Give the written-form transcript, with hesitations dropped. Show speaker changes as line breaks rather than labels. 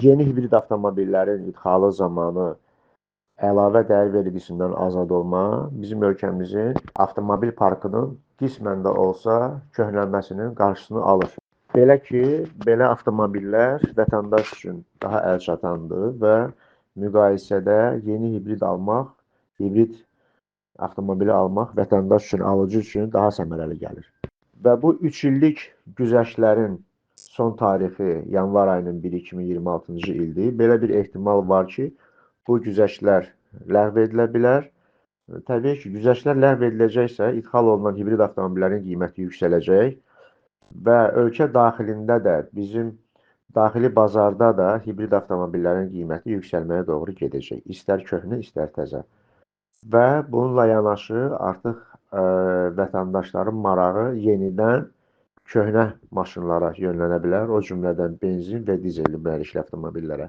Yeni hibrid avtomobillərin idxalı zamanı əlavə dəyər vergisindən azad olma bizim ölkəmizin avtomobil parkının qismən də olsa köhnəlməsinin qarşısını alır. Belə ki, belə avtomobillər vətəndaş üçün daha əlçatandır və müqayisədə yeni hibrid avtomobili almaq vətəndaş üçün, alıcı üçün daha səmərəli gəlir. Və bu 3 illik güzəştlərin son tarixi yanvar ayının 1-i 2026-cı ildir. Belə bir ehtimal var ki, bu güzəştlər ləğv edilə bilər. Təbii ki, güzəştlər ləğv ediləcəksə, idxal olunan hibrid avtomobillərin qiyməti yüksələcək və ölkə daxilində də, bizim daxili bazarda da hibrid avtomobillərin qiyməti yüksəlməyə doğru gedəcək. İstər köhnə, istər təzə. Və bununla yanaşı artıq vətəndaşların marağı yenidən köhnə maşınlara yönlənə bilər, o cümlədən benzin və dizelli mühərrikli avtomobillərə.